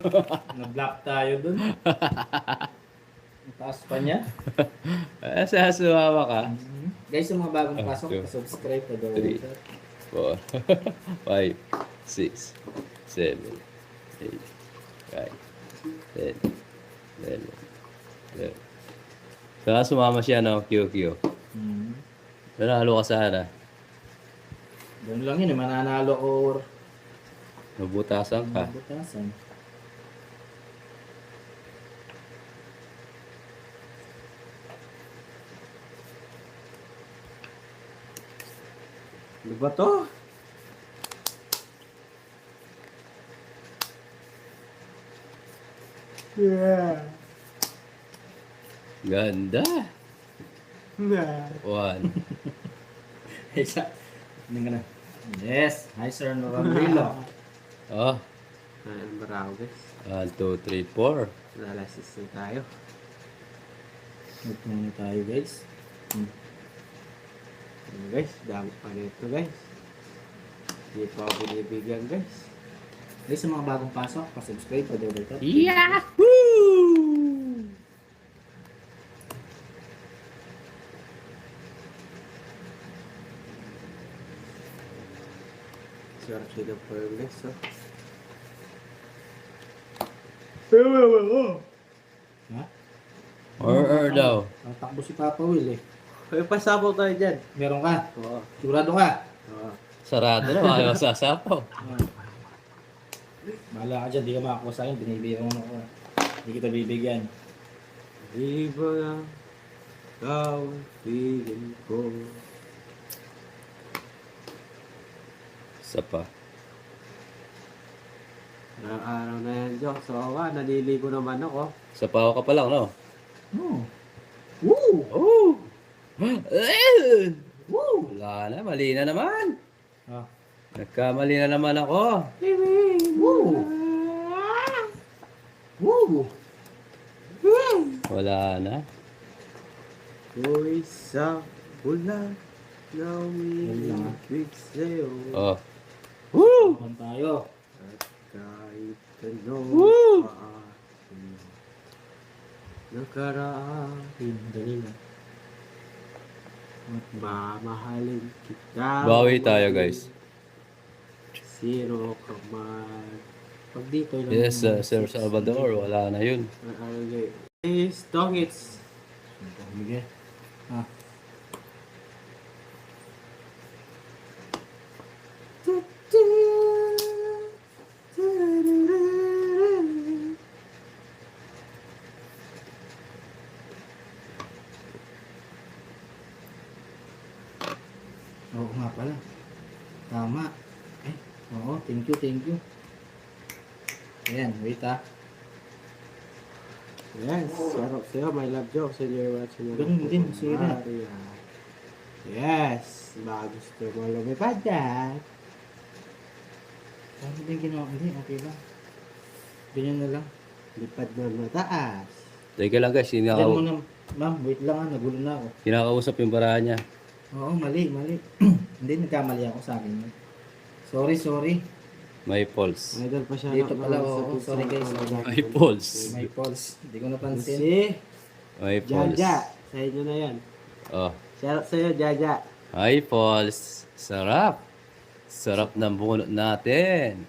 Na-block tayo dun. Ang taas pa niya. Sa sumama ka. Guys, yung mga bagong pasok, two, subscribe pa daw. 3, 4, 5, 6, 7, 8, 9, 10, 11, 12. Saka sumama siya ng QQ. Nanalo ka sana. Doon lang yun, mananalo or Nabutasan ka. butasan. Ano ba to? Yeah. Ganda. Yeah. 1. Isa. Ano ka na? Yes. Hi, Sir Noramilo. Oh. Ayan, bravo guys. 1, 2, 3, 4. Analysis na tayo. Huwag muna tayo, guys. Ayan guys, dami pa nito guys. Hindi pa ako binibigyan guys. Guys, sa mga bagong pasok, pa-subscribe pa daw dito. Yahoo! Search na po yung guys. Oh. Ha? Or daw. Takbo si Papa Will eh. May pasabaw tayo dyan. Meron ka? Oo. Sigurado ka? Oo. Sarado na, ayaw sasapaw. Bahala ka dyan, di ka makakuha sa akin, binibigyan mo ako. Hindi kita bibigyan. Iba na ikaw ang feeling ko. Isa pa. Araw na yan, Diyos. So, naliligo naman ako. Isa pa ako ka pa lang, no? Oh. Woo! Oh! Woo! Wala na, mali na naman. Ah. Nagkamali na naman ako. Woo! Woo! Wala na. Ko'y sa bulan na umibig sa'yo. Oh. Woo! Saan tayo? At kahit ano Woo! pa nakaraan, Dali lang. mamahalin kita. Bawi tayo, guys. Zero ka man. Pag dito lang. Yes, Sir Salvador, wala na yun. Is dongits. Bigay. Ah. Oo nga pala. Tama. Eh, oo, thank you, thank you. Ayan, wait ah. Yes, sarap sa'yo. My love jokes and you're watching. Ganun din, sira. Yes, baka gusto mo lumipad dyan. Ano din ginawa? Hindi, okay lang. Ganyan na lang. Lipad na mataas. Teka lang, guys. Diyan mo na, ma'am, wait lang ah, nagulo na ako. Kinakausap yung barahan niya. Oo, mali, mali. Hindi, nagkamali ako sa akin. Sorry, sorry. May pulse. Idol pa siya. Dito pala, oo. Sorry, guys. May pulse. May pulse. Hindi ko napansin. Si May pulse. Jaja. Sa inyo na yan. Oh. Sarap sa'yo, Jaja. Hi, pulse. Sarap. Sarap ng bunot natin.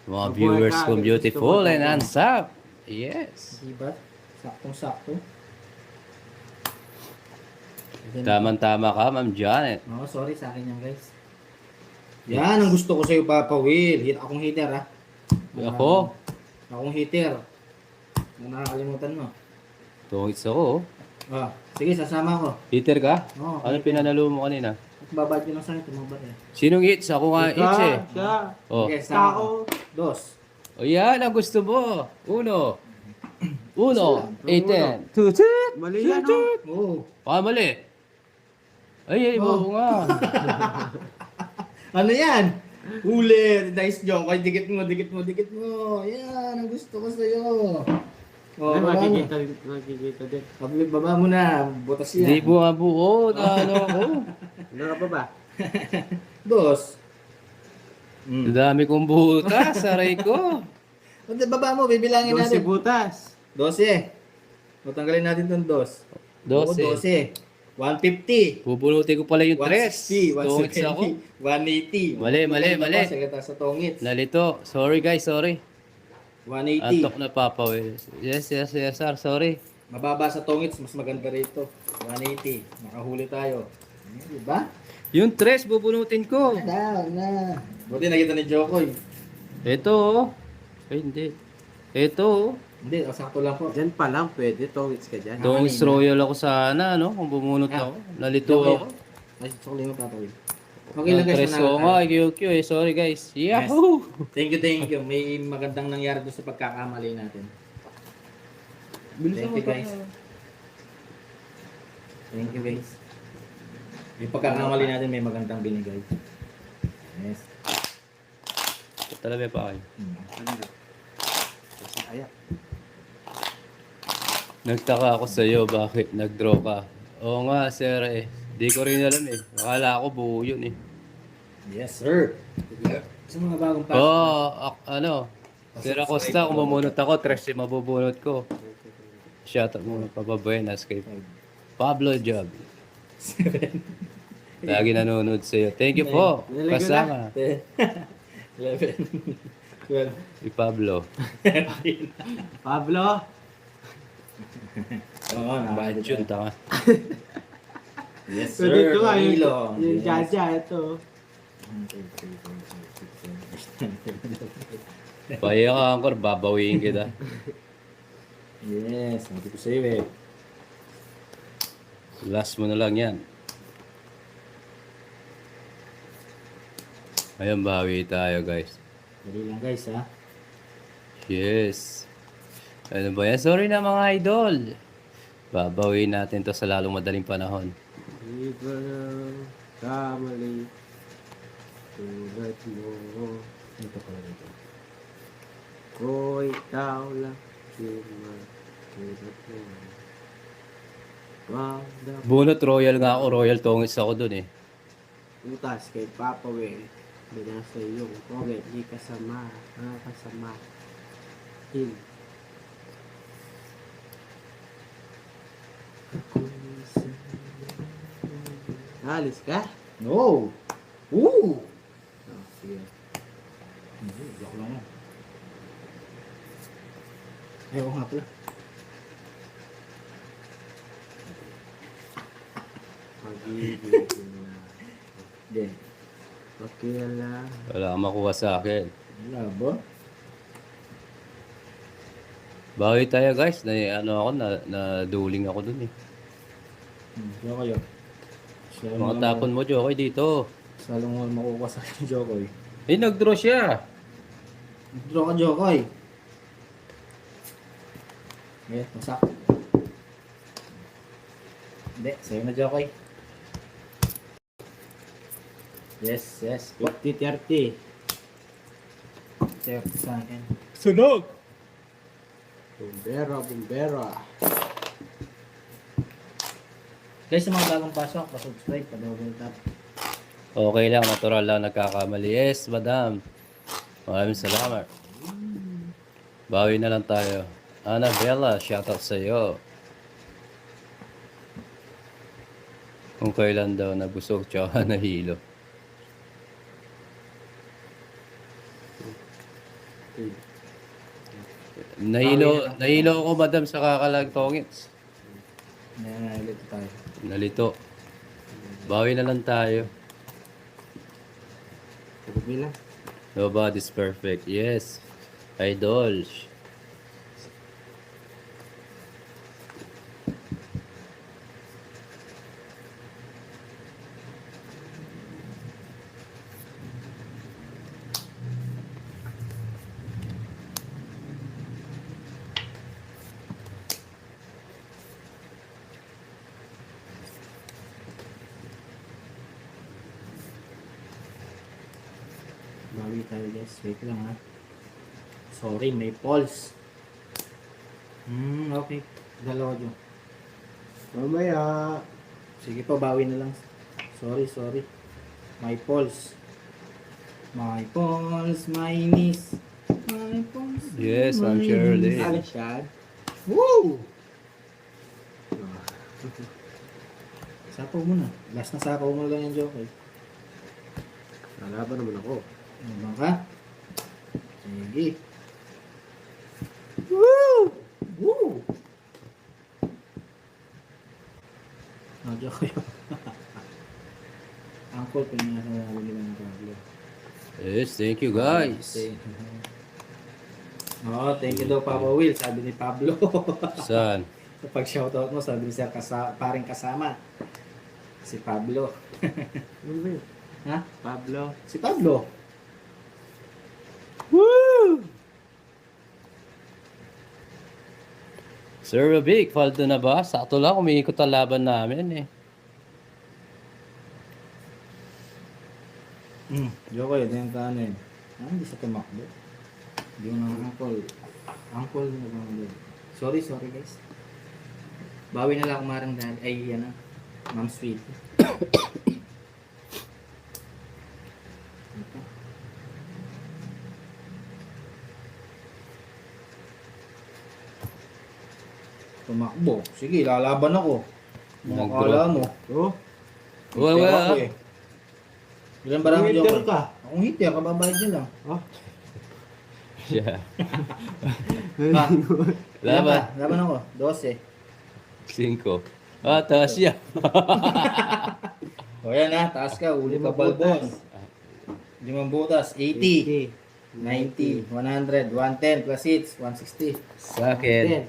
Mga viewers kong beautiful and handsome. Yes. Diba? Saktong-sakto. Tama-tama ka, Ma'am Janet. Oo, sorry sa akin yan, guys. Yan ang gusto ko sa'yo, Papa Will. Akong hitter, ha? Ako? Akong hitter. Ang nakakalimutan mo. Tungits ako. Ah, sige, sasama ko. Hitter ka? Oo. Ano pinanalo mo kanina? Babad ko lang sa'yo, tumabad eh. Sinong hits? Ako nga hits eh. Siya. Oh. Okay, sama ko. Tao. Dos. O yan ang gusto mo. Uno. 8, 10. 2, 2. Mali yan, oh. Oo. Baka mali. Ay, oo nga. Ano yan? Huli. Nice joke. Ay, dikit mo, dikit mo, dikit mo. Yan, ang gusto ko sa'yo. Oh, Ay, baba mo. makikita din. Baba mo na. Butas yan. Hindi mo nga buo. Ano ako? Ano ka pa ba? Dos. Ang dami kong butas. Aray ko. Hindi, baba mo, bibilangin 12 natin. butas. 12. O, tanggalin natin itong 2. 12. 150. Bubunutin ko pala yung 160. 3. Tungits ako. 180. Mali. Sagata sa tongits. Nalito. Sorry guys, sorry. 180. Antok na Papa Will. Yes, sir. Sorry. Mababa sa tongits, mas maganda rito. 180. Nakahuli tayo. Diba? Yung 3, bubunutin ko. Na. Buti nakita ni Jokoy. Ito, oh. Ay, hindi. Ito, oh. Hindi, sakto lang po. Diyan pa lang, pwede. Tongits ka dyan. Tungits Royal ako sana, no? Kung bumunot ako. Nalito Jokoy. ako. Ay, sukli mo papawin. Okay lang guys. Tres ko nga, QQ eh. Sorry guys. Yahoo! Thank you. May magandang nangyari doon sa pagkakamali natin. Thank you guys. Thank you guys. Yung pagkakamali natin may magandang binigay. Yes. Talaga pa kayo. Kasi kaya. Nagtaka ako sa iyo, bakit nag-draw ka? Oo nga, sir eh. Di ko rin alam eh. Akala ko buo yun eh. Yes, sir. Sa mga bagong pasok. Ano? Sir Acosta, kung mamunot ako, 13 mabubunot ko. Shoutout muna pa Buenas kay Pablo Job. Lagi nanonood sa iyo. Thank you po. Kasama. 11. 12. Si Pablo. Pablo. Oo, Bad yun, tama. Yes, So, sir. dito nga, Manilo. yung Yes. Jaja, ito. Paya ka, Angkor. Babawiin kita. Yes, sabi ko sa'yo eh. Last mo na lang yan. Ayun, bawi tayo guys. Dali lang guys ha. Yes. Ano ba yan? Sorry na mga idol. Babawiin natin to sa lalong madaling panahon. Di ba na kamali tulad mo? Ito pala dito. Ko ikaw lang tulad mo. Wala Bunot royal nga ako. Royal tongits ako dun eh. putas kay Papa Will. Binasa yung comment, di kasama, kasama. Alis ka? No! Woo! Oh, sige. Hindi, joke lang yan. Ay, oo nga pala. Pag-ibig na. Hindi. Pakila. Wala kang makuha sa akin. Wala ba? Bawi tayo guys. Ano ako, na duling ako dun eh. Diyan kayo. Mga tapon mo, Jokoy, dito. Salong mo makukuha sa akin, Jokoy. Eh, nag-draw siya. Draw ka, Jokoy. Eh, masak. Hindi, sa'yo na, Jokoy. Yes. 50-30. Sa'yo sa akin. Sunog! Bumbero. Guys, sa mga bagong pasok, pa-subscribe, pa-double tap. Okay lang, natural lang nagkakamali. Yes, madam. Maraming salamat. Bawi na lang tayo. Annabella, shoutout sa iyo. Kung kailan daw nabusog tsaka nahilo. Nahilo ako madam sa kakalag tongits. Ulit tayo. Nalito. Bawi na lang tayo. Pagpila. Nobody's perfect. Yes. Idol. Bawi tayo guys. Wait lang ha. Sorry, may pulse. Okay. Dalawa dyan. Mamaya. Sige po, bawi na lang. Sorry. My pulse. My pulse, my knees. Yes, Ma'am Shirley. Alis yan. Woo! Sapaw mo na. Last na sapaw mo lang yung joke eh. Nalaban naman ako. Ano ka? Sige. Woo! Woo! Joke yun. Uncle, pinasa na ako nila ng Pablo. Yes, thank you guys. Oo, thank you daw Papa Will, sabi ni Pablo. Saan? Sa pag-shoutout mo, sabi niya paring kasama. Si Pablo. Ano ba yun? Ha? Pablo. Si Pablo. Woo! Sir Vic, faldo na ba? Sakto lang, umiikot ang laban namin eh. Joke yun, yung ano yun. Hindi sa tumakbo. Hindi ko ng uncle. Uncle na ba? Sorry guys. Bawi na lang akong marang dahil. Ay, yan na. Ma'am Sweet. Ito. Tumakbo. Sige, lalaban ako. Makakala mo. Oh, Well, Hitter ako well. eh. Ilan ba lang hitter joke? ka. Akong hitter, kababayad nyo lang. Oh, Yeah. Laban. Laban. Laban ako. 12. 5. Ah, taas yan. O yan ha, taas ka. Uli pa balbon. 5 butas. 80. 90. 100. 110 plus 6. 160. Sa akin,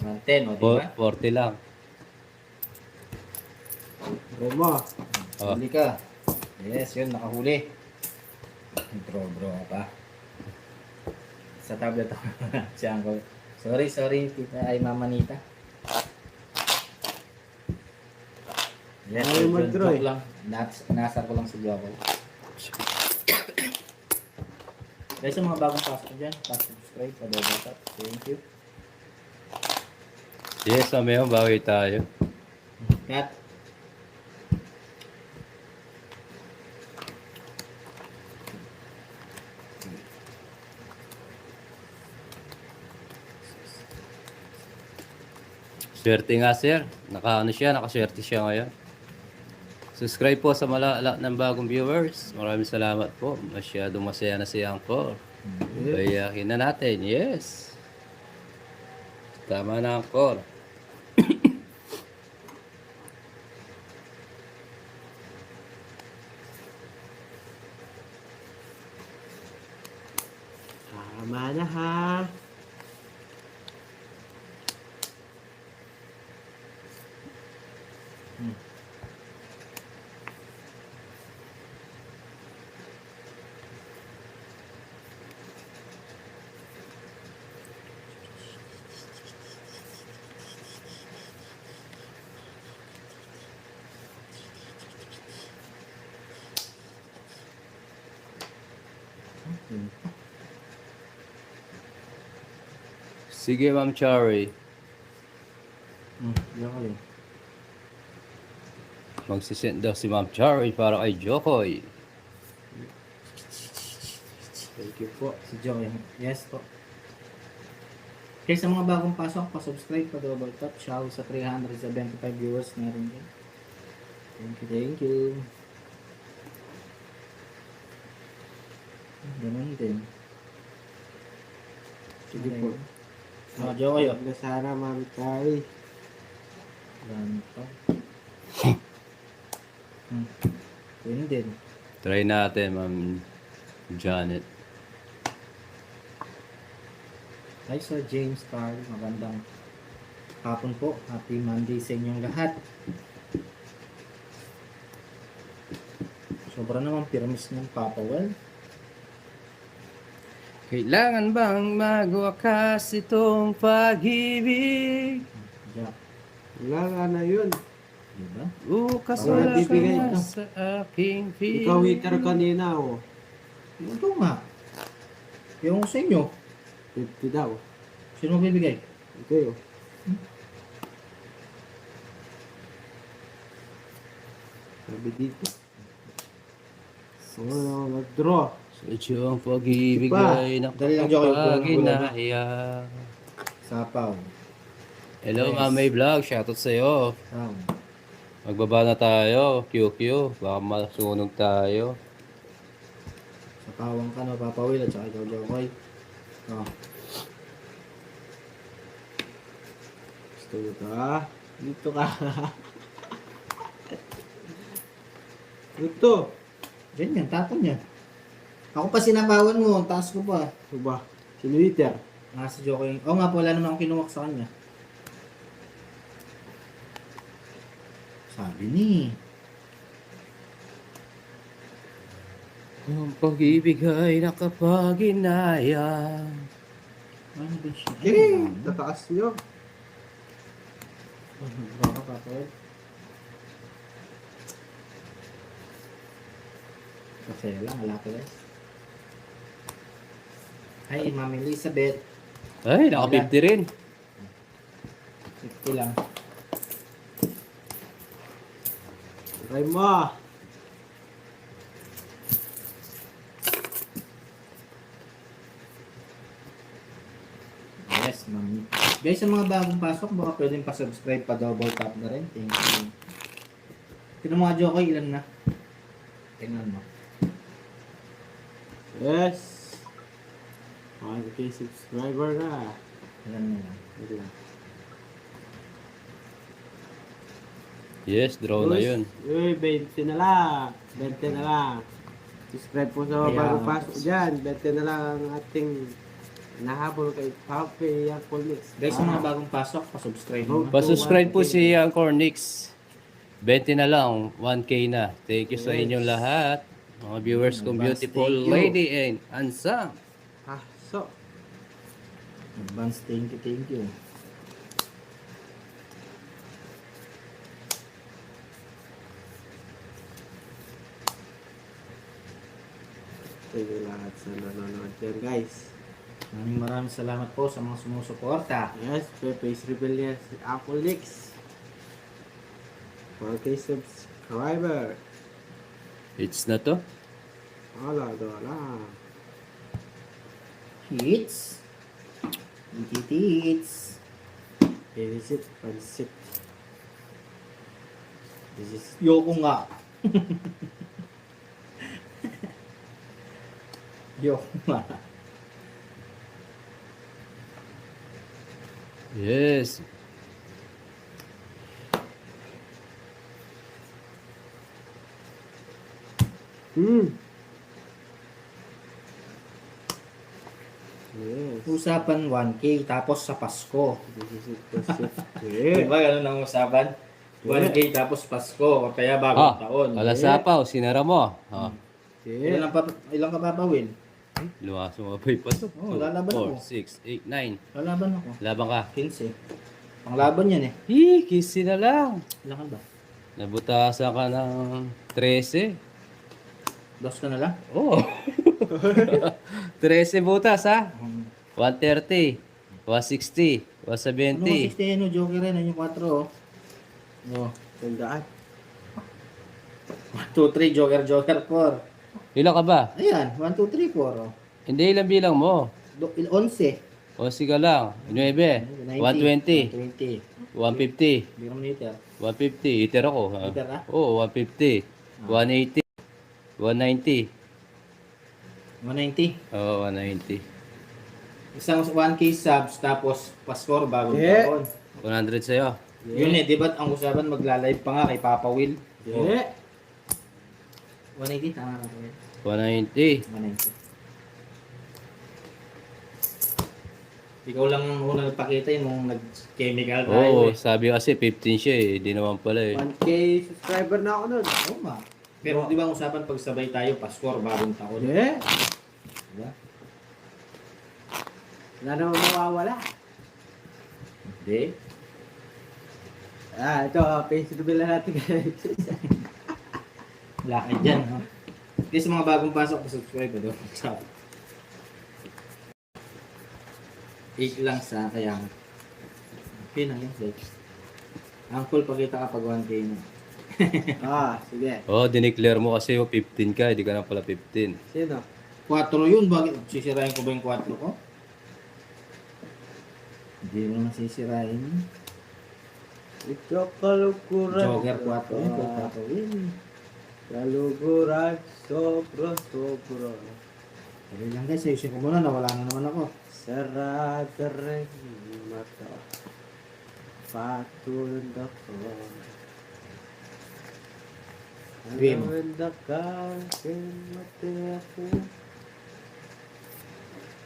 110. O diba? 40 lang. Remo. Oh. Huli ka. Yes, yun. Nakahuli. Draw pa. Sa tablet ako. Si Uncle. Sorry, tita. Ay, Mama Nita. Yes, Ayaw mag-draw joke eh. lang. Nasar ko lang si Joko. Guys, sa mga bagong pasok dyan, subscribe, pa-double tap. Thank you. Yes, mamaya bawi tayo. Cut. Swerte nga sir. Nakaswerte siya ngayon. Subscribe po sa lahat ng bagong viewers. Maraming salamat po. Masyadong masaya na si Angkor. Bayakin na natin. Yes. Tama na Angkor. Tama na ha. Sige Ma'am Chari. Yan ka rin. Magsisend daw si Ma'am Chari para kay Jokoy. Thank you po. Si Joey. Yes po. Okay, sa mga bagong pasok, pa-subscribe, pa-double tap. Shout sa 375 viewers na rin din. Thank you. Ganun din. Sige po. Oh, Jokoy. Huwag na sana mami tayo. Ganun pa. Ganun din. Try natin Ma'am Janet. Hi Sir James Carl, magandang hapon po. Happy Monday sa inyong lahat. Sobra naman piramis ng Papa Well. Kailangan bang magwakas itong pag-ibig? Jack, Wala nga na yun. diba? Bukas Para wala ka bibigay na ito. sa aking piling. Ikaw hitter kanina oh. Ito nga. Yung sa inyo, 50 daw. sino magbibigay? Okay oh. Sabi dito. So, nag-draw. Sadyang pag-ibig Pa. ay Dali lang, Joker. nakapaginaya. Sapaw. Hello, Yes. Mamay Vlog. Shoutout sa'yo. Sapaw. Magbaba na tayo. QQ. Baka masunog tayo. Sapawang ka no, Papa Will at saka ikaw, Jokoy. Oh. Gusto ka? Dito ka. Ito. Ganyan, tapon yan. Ako pa sinabawan mo, ang taas ko pa. Ito ba? Sinuliter. Nga si Jokoy. Oo nga po, wala naman akong kinuwak sa kanya. Sabi ni. Ang pag-ibig ay nakapaginaya. Ano ba siya? Okay, tataas nyo. Baka Papa Will. Kasi lang, malaki guys. Hi, Ma'am Elizabeth. Ay, naka-50 rin. 50 lang. Try mo. Yes, ma'am. Guys, sa mga bagong pasok, baka pwedeng pa-subscribe, pa-double tap na rin. Thank you. Tingnan mo nga, Jokoy, ilan na? Tingnan mo. Yes. 1K subscriber na. Ilan na lang. Ito lang. Yes, draw na yun. Uy, 20 na lang. 20 na lang. Subscribe po sa mga Kaya- bagong pasok dyan. 20 na lang ang ating nahabol kay Pape Yakol Mix. Guys, sa mga bagong pasok, pa-subscribe mo. Pa-subscribe po si Anchor Nix. 20 na lang, 1K na. Thank you sa inyong lahat. Mga viewers kong beautiful Thank you. lady and handsome. Ah, so. Advance, thank you, thank you. Thank you lahat sa nanonood dyan, guys. Maraming salamat po sa mga sumusuporta. Yes, Pepe's Rebellion si Apple Mix. 4K subscriber. It's na to. Wala, wala. Hits. Hits. Pansit, pansit. This is Yoko nga. Yoko nga. Yes. Yes. Usapan 1K tapos sa Pasko. This is it, pansit. Di Yeah. ba ganun ang usapan? 1K tapos Pasko, kaya bagong taon. Wala sapaw, sinara mo. Ah, Yeah. Ilang ka papawin? lumasumabay pa to. Oh, lalaban ako. 4, 6, 8, 9. Lalaban ako. Laban ka. 15. Panglaban yan eh. Kisi na lang. Ilan ka ba? Nabutasan ka ng 13. Dos ka na lang? Oh. 13 butas ha. 130, 160, Ano 170. 60 yan, joker rin, yung 4 oh. Oh. Tandaan. 1, 2, 3, joker, 4. Ilan ka ba? Ayan, 1, 2, 3, 4 oh. Hindi, ilang bilang mo. 11. O sige lang. 9, 120, 120. 150, Bigyan mo meter. 150. Iter ako. Ha? Iter ka? Oo, 150, 180, 190. 190. Oo, 190. Isang 1K subs, tapos pascore bagong Yeah. taon. 100 sa'yo. Yun eh, di ba ang usapan magla-live pa nga kay Papa Will? Yeah. 180, tama na po yun. 190. 190. Ikaw lang ang unang nagpakita yun nung nag-chemical tayo Oo, eh. sabi kasi 15 siya eh. Di naman pala eh. 1K subscriber na ako nun. Oo nga. Pero di ba ang usapan pag sabay tayo, pascore bagong taon? Yeah. Diba? Wala naman mawawala. Hindi. Ah, ito, face reveal na natin guys. Wala ka dyan, ha? Kasi sa mga bagong pasok, subscribe ko doon. Sa 8 lang sa kaya. Okay na yun, guys. Ang cool pagkita kapag 1K na. Ah, sige. Oo, dineclare mo kasi yung 15 ka. Hindi ka na pala 15. Sino? 4 yun. Bakit sisirain ko ba yung 4 ko? Hindi mo naman sisirain. Ito kalukuran. Joker 4 yun. Kung Papa Will. Kalukuran. Sobra. Sabi lang guys, ayusin ko muna. Nawala na naman ako. Sarada rin mata. Patulad ako. Game. Alawanda ka. Mati ako.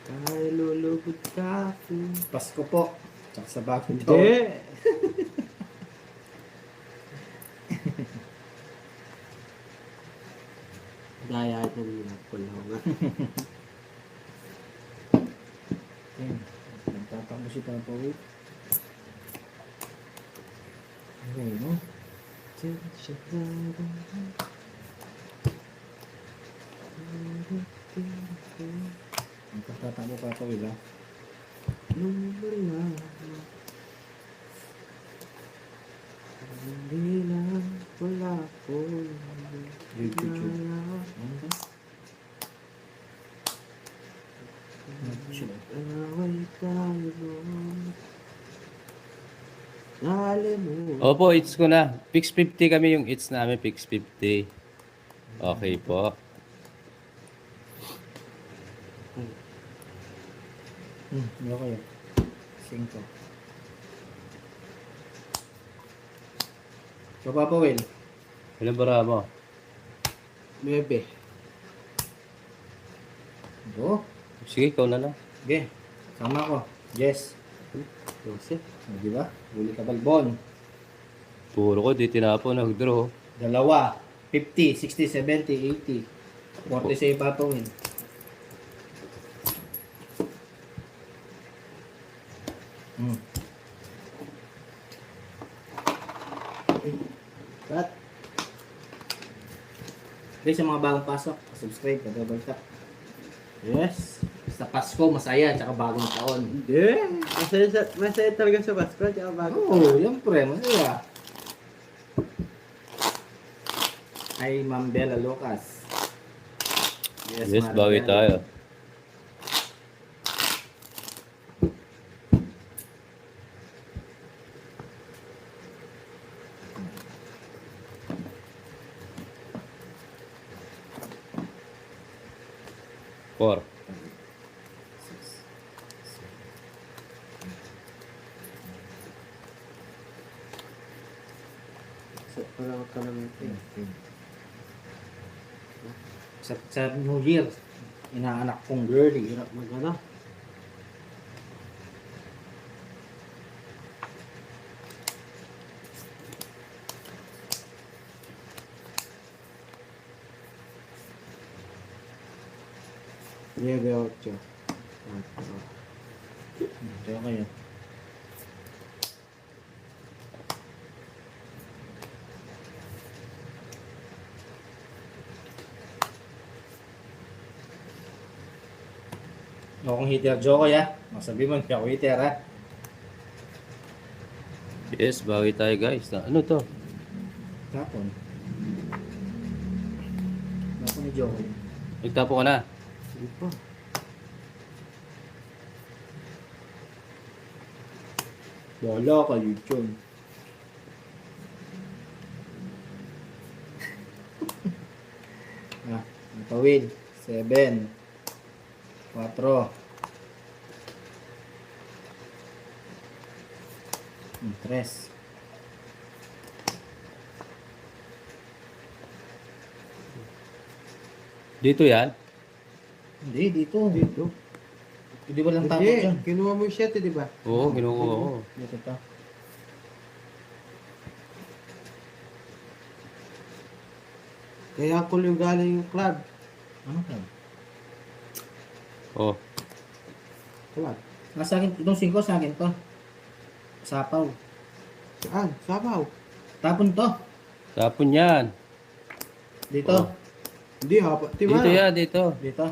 Kahit lulugod ka ako. Pasko po. Tsaka sa bagong taon. Hindi. Gaya ito nila pula nga. Ayan. Nagtatakbo si Papa Will. Okay, no? Nagtatakbo Papa Will, ha? Hindi lang wala ko. YouTube. Ano ba? Away tayo noon. Alam mo. Opo, it's ko na. Fix 50 kami yung it's namin, fix 50. Okay po. Ano kayo? 5. So, Papa Will. Ilan bara mo? Bebe. Go. Sige, ikaw na lang. Okay. Sama ko. Yes. Yose. Di ba? Huli ka balbon. Puro ko, di tinapon, nag-draw. 2. 50, 60, 70, 80. 40 sa Papa Will. Cut. Okay, sa mga bagong pasok, subscribe, double tap. Yes. Sa Pasko, masaya, tsaka bagong taon. Hindi. Masaya talaga sa Pasko. Tsaka bago. Oo, yan pre, masaya. Ay, Ma'am Bella Lucas. Yes, Ma'am bawi Bella. tayo. Four. Wala ka naman ito. Sa New Year, inaanak kong girly. Hirap mag-ano. Niebe 8. Ito kayo. Ako kung hitter Jokoy ha. Masabi mo, hindi ako hitter ha. Yes, bawi tayo guys. Ano to? Tapon. Tapon ni Jokoy. Nagtapo ka na. Hindi pa. Wala ka, YouTube. Ang tawid. 7. 4. 3. Dito yan. Hindi, dito. Dito. Hindi ba lang tapon Hindi. dyan? Kinuha mo yung 7, di ba? Oo, ginukuha ko. Dito to. Kaya cool yung galing yung club. Ano ka? Oh, Club. Sa akin, itong 5 sa akin to. Sapaw. Saan? Sabaw. Tapon to. tapon yan. Dito. Oh. Hindi ha. Dito yan, dito. Dito.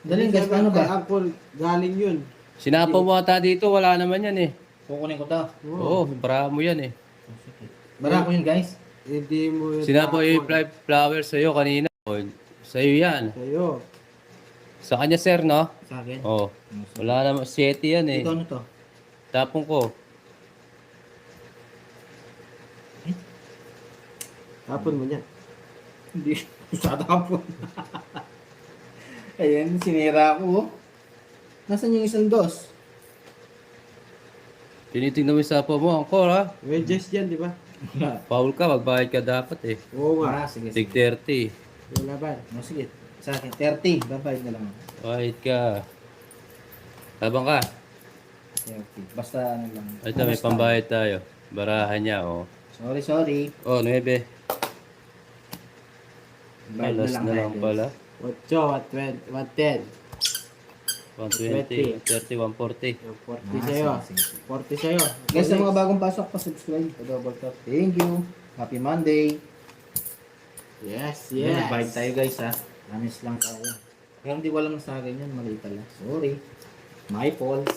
Daling guys, paano Kay ba? Uncle, galing yun. Sinapaw mo ata dito, wala naman yan eh. Kukunin ko to. Oo, para mo yan eh. Bara ko yun guys. Hindi mo yun. Sinapaw yung tapon. flower sa'yo kanina. O, sa'yo yan. Sa'yo. Sa kanya, sir, no? Sa akin. Oh. Wala naman. 7 yan eh. Ito ano to? Tapong ko. Tapon mo niya. Hindi. Sa tapon. Ayan, sinira ko. Oh. Nasaan yung isang dos? Tinitingnan mo yung sapa mo, angkor ha? May just yan, di ba? Foul ka, magbayad ka dapat eh. Oo nga. Sige, Tig sige. 30. Yung laban. Sige. Sa akin, 30. Babayad na lang. Bayad ka. Tabang ka. 30. Basta ano lang. Ito, may Basta. pambayad tayo. Barahan niya, oh. Sorry. Oh, 9. Bayad Alas na lang guys. pala. 8, 110. 120, 30, 140. Yung 40 sa'yo. Sige, sige. 40 sa'yo. Guys, sa mga bagong pasok, pa-subscribe. Pa-double tap. Thank you. Happy Monday. Yes, Yes. yes. Nag-bite tayo guys ha. Honest lang tayo. Kaya hindi walang sa akin yan. Mali pala. Sorry. My fault.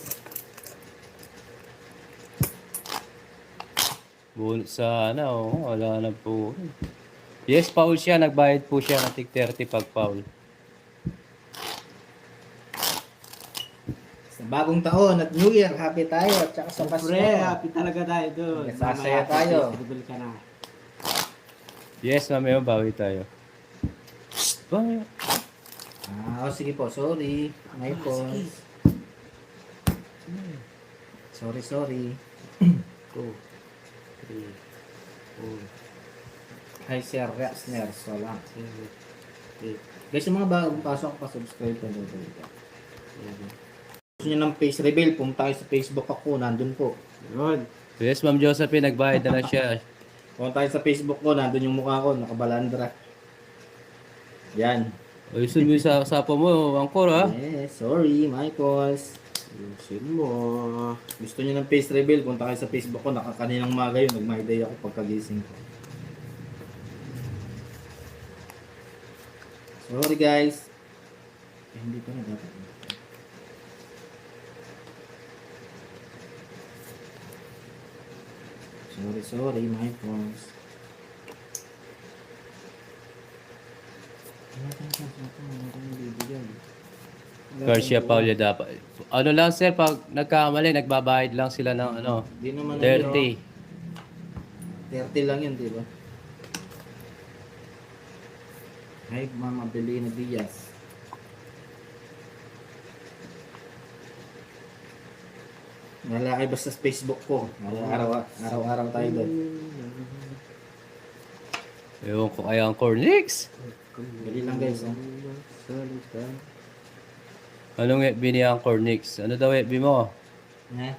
Bunot sana, oh. Wala na po. Yes, foul siya. Nagbayad po siya ng tig 30 pag foul. Sa bagong taon at New Year, happy tayo. At saka sa Pasko. Siyempre, happy talaga tayo doon. Sasaya tayo. Dribble ka na. Yes, mamaya bawi tayo. Bawi. Sige po. Sorry. My fault. Sorry. 2, 3, 4, Hi Sir Reasner. So lang. 7, 8, Guys, sa mga bagong pasok, pa-subscribe pa doon. 11. Gusto nyo ng face reveal, pumunta kayo sa Facebook ako, nandun po. Yun. Yes, Ma'am Josephine, nagbayad na lang siya. Pumunta kayo sa Facebook ko, nandun yung mukha ko, nakabalandra. Yan. Ayusin mo yung sapa mo, angkor ha? Yes, sorry, my calls. Ayusin mo. Gusto nyo ng face reveal, punta kayo sa Facebook ko, nakakaninang maga yun, nag-my day ako pagkagising ko. Sorry guys. Hindi pa na dapat. Sorry, my calls. Garcia Paula dapat. Ano lang sir, pag nagkamali, nagbabayad lang sila ng ano, Di naman 30. 30 lang yun, di ba? Hi, Mama Belina Diaz. Wala kayo basta sa Facebook ko. Araw-araw tayo doon. Ewan ko kaya ang Cornix. Dali lang guys. Ha? Anong FB niya ang Cornix? Ano daw FB mo? Ha?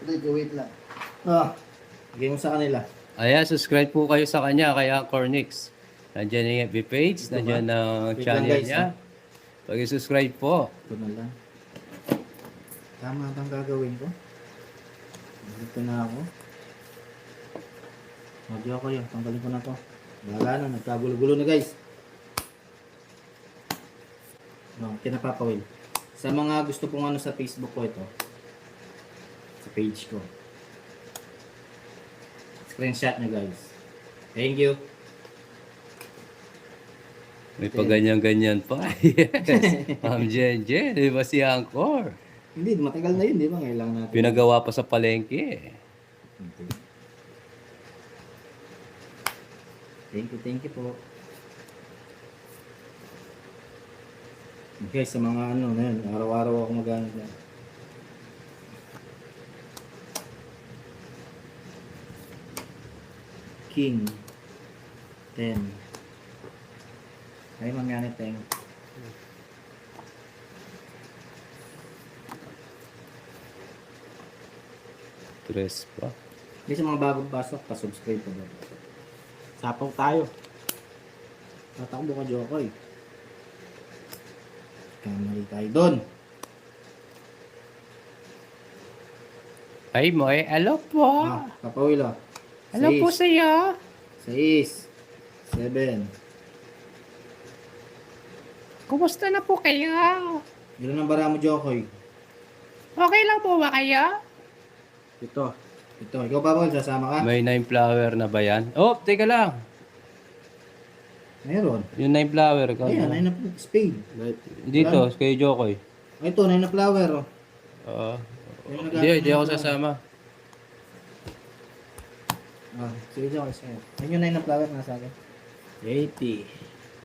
Wait lang. Bigay mo sa kanila. Ayan, subscribe po kayo sa kanya, kaya ang Cornix. Nandiyan yung FB page, Ito nandiyan ba? ang Wait channel lang, guys, niya. Pag-subscribe po. Ito na lang. Tama bang gagawin ko? Dito na ako. Magyo ako yun. Tanggalin ko na to. Wala na. Nagkagulo-gulo na guys. No, kinapapawil. Sa mga gusto pong ano sa Facebook ko ito. Sa page ko. Screenshot nyo guys. Thank you. May paganyan-ganyan pa. Yes. Ma'am Jen, di ba si Angkor? Hindi, matagal na yun, di ba? Ngayon lang natin. Pinagawa pa sa palengke. Thank you po. Guys, sa mga ano na yun, araw-araw ako mag-ano dyan. King 10. Ay, mangyari tayong. Tres pa. Guys, sa mga bagong pasok, pa-subscribe po doon. Sapaw tayo. Tatakbo ka, Jokoy. Kamali tayo doon. Ay mo eh, hello po. Papawil ah. Hello po sa iyo. 6, 7. Kumusta na po kayo? Ilan ang bara mo, Jokoy? Okay lang po ba kayo? Ito. Ito, ikaw pa, Paul, sasama ka? May 9 flower na ba yan? Oh, teka lang. Meron. Yung 9 flower. Ayan, 9 na spade. Dito, kay Jokoy. Ito, 9 na flower. Oh. Oo. Yung Hindi ako sasama. Ah, sige dyan ako sa'yo. Ayun yung 9 na flower nasa akin. 80.